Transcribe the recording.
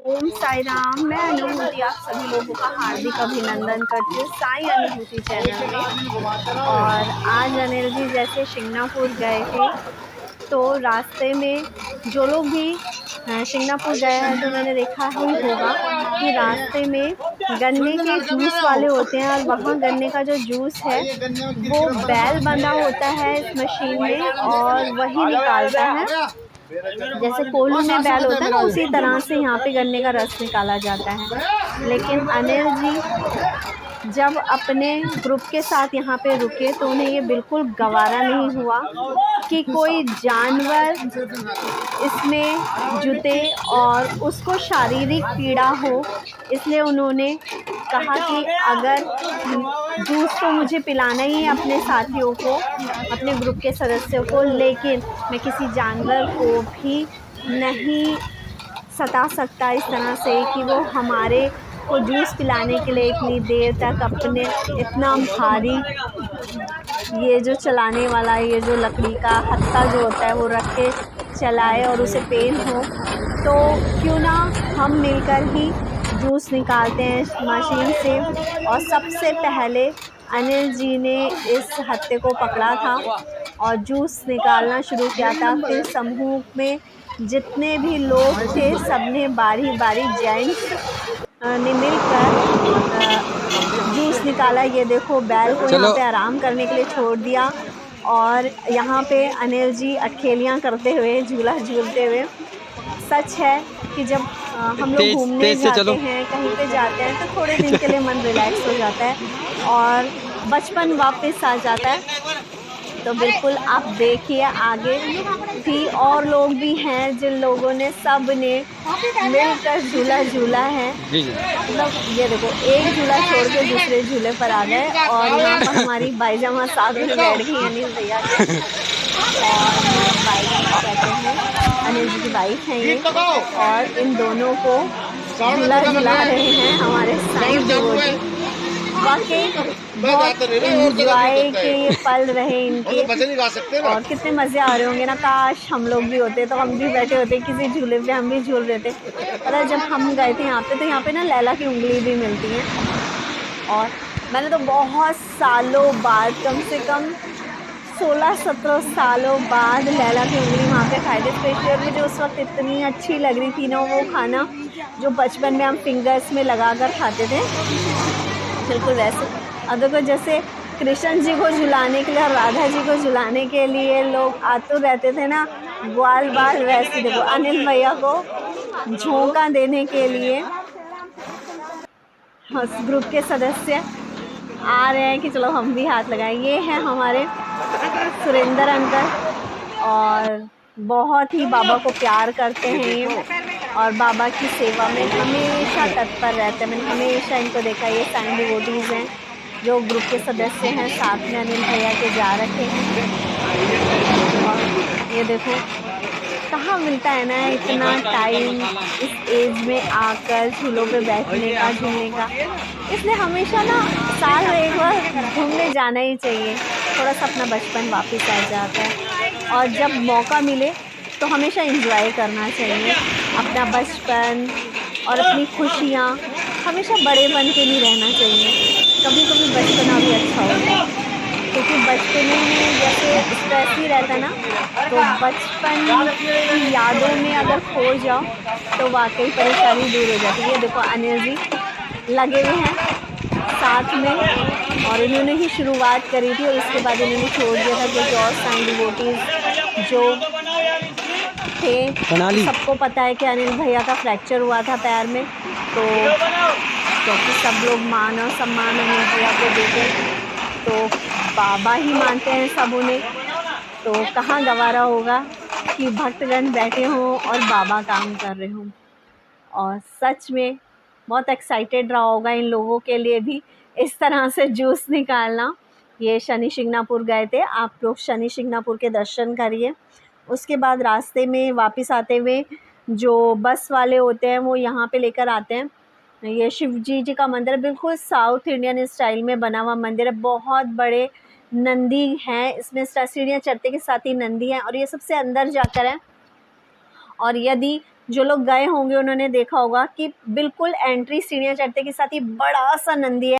ओम साई राम। मैं अनुभूति आप सभी लोगों का हार्दिक अभिनंदन करती हूँ साई अनुभूति चैनल में। और आज अनिल जी जैसे शिंगणापुर गए थे, तो रास्ते में जो लोग भी शिंगणापुर गए हैं तो उन्होंने देखा ही होगा कि रास्ते में गन्ने के जूस वाले होते हैं, और वहाँ गन्ने का जो जूस है वो बैल बंधा होता है इस मशीन में और वही निकालता है। जैसे कोल्हू में बैल होता है ना, उसी तरह से यहाँ पे गन्ने का रस निकाला जाता है। लेकिन अनिल जी जब अपने ग्रुप के साथ यहाँ पे रुके तो उन्हें ये बिल्कुल गवारा नहीं हुआ कि कोई जानवर इसमें जुटे और उसको शारीरिक पीड़ा हो। इसलिए उन्होंने कहा कि अगर जूस तो मुझे पिलाना ही है अपने साथियों को, अपने ग्रुप के सदस्यों को, लेकिन मैं किसी जानवर को भी नहीं सता सकता इस तरह से कि वो हमारे को जूस पिलाने के लिए इतनी देर तक अपने इतना भारी ये जो चलाने वाला ये जो लकड़ी का हत्था जो होता है वो रख के चलाए और उसे पेन हो। तो क्यों ना हम मिलकर ही जूस निकालते हैं मशीन से। और सबसे पहले अनिल जी ने इस हत्थे को पकड़ा था और जूस निकालना शुरू किया था। फिर समूह में जितने भी लोग थे सबने बारी बारी जेंट्स ने मिलकर जूस निकाला। ये देखो बैल को यहाँ पे आराम करने के लिए छोड़ दिया और यहाँ पे अनिल जी अटखेलियाँ करते हुए झूला झूलते हुए। सच है कि जब हम लोग घूमने जाते हैं, कहीं पे जाते हैं, तो थोड़े दिन के लिए मन रिलैक्स हो जाता है और बचपन वापस आ जाता है। तो बिल्कुल आप देखिए आगे भी और लोग भी हैं जिन लोगों ने सब ने मिलकर झूला झूला है। मतलब ये देखो एक झूला छोड़ के दूसरे झूले पर आ गए और यहाँ पर हमारी बाईजामा साथ में बैठ गई अनिल भैया के। और बाईजामा कहते हैं, अनिल जी की वाइफ है ये, और इन दोनों को झूला झुला रहे हैं हमारे साईं डिवोटी। वाकई बहुत एंजॉय के ये पल रहे इनके और कितने मज़े आ रहे होंगे ना। काश हम लोग भी होते तो हम भी बैठे होते किसी झूले पे, हम भी झूल रहे थे। पता जब हम गए थे यहाँ पे तो यहाँ पे ना लैला की उंगली भी मिलती है और मैंने तो बहुत सालों बाद, कम से कम 16-17 सालों बाद लैला की उंगली वहाँ पे खाई थी स्पेशली। और मुझे उस वक्त इतनी अच्छी लग रही थी ना वो खाना जो बचपन में हम फिंगर्स में लगा कर खाते थे, बिल्कुल वैसे। अब देखो जैसे कृष्ण जी को झुलाने के लिए और राधा जी को झुलाने के लिए लोग आतुर रहते थे ना ग्वाल बाल, वैसे देखो अनिल भैया को झोंका देने के लिए ग्रुप के सदस्य आ रहे हैं कि चलो हम भी हाथ लगाएं। ये हैं हमारे सुरेंद्र अंकल और बहुत ही बाबा को प्यार करते हैं ये और बाबा की सेवा में हमेशा तत्पर रहते हैं। मैंने हमेशा इनको देखा। ये साईं डिवोटीज़ हैं जो ग्रुप के सदस्य हैं, साथ में अनिल भैया के जा रखे हैं। और ये देखो कहाँ मिलता है ना इतना टाइम इस एज में आकर झूलों पे बैठने का, झूलने का। इसलिए हमेशा ना साल में एक बार घूमने जाना ही चाहिए, थोड़ा सा अपना बचपन वापस आ जाता है। और जब मौका मिले तो हमेशा एंजॉय करना चाहिए अपना बचपन और अपनी खुशियाँ। हमेशा बड़े बन के नहीं रहना चाहिए, कभी कभी बचपना भी अच्छा होता है। क्योंकि बचपने में जैसे स्ट्रेस ही रहता ना, तो बचपन की यादों में अगर खो जाओ तो वाकई परेशानी दूर हो जाती है। देखो अनिल जी लगे हुए हैं साथ में और इन्होंने ही शुरुआत करी थी और उसके बाद इन्होंने छोड़ दिया था क्योंकि और साईं डिवोटीज़ जो थे, सबको पता है कि अनिल भैया का फ्रैक्चर हुआ था पैर में। तो क्योंकि सब लोग मान और सम्मान अनिल भैया को देते, तो बाबा ही मानते हैं सब उन्हें। तो कहाँ गवारा होगा कि भक्तगण बैठे हों और बाबा काम कर रहे हों। और सच में बहुत एक्साइटेड रहा होगा इन लोगों के लिए भी इस तरह से जूस निकालना। ये शनि शिंगणापुर गए थे, आप लोग शनि शिंगणापुर के दर्शन करिए। उसके बाद रास्ते में वापस आते हुए जो बस वाले होते हैं वो यहाँ पे लेकर आते हैं। ये शिव जी का मंदिर बिल्कुल साउथ इंडियन स्टाइल में बना हुआ मंदिर है। बहुत बड़े नंदी हैं इसमें, सीढ़ियाँ चढ़ते के साथ ही नंदी हैं और ये सबसे अंदर जाकर है। और यदि जो लोग गए होंगे उन्होंने देखा होगा कि बिल्कुल एंट्री सीढ़ियाँ चढ़ते के साथ ही बड़ा सा नंदी है।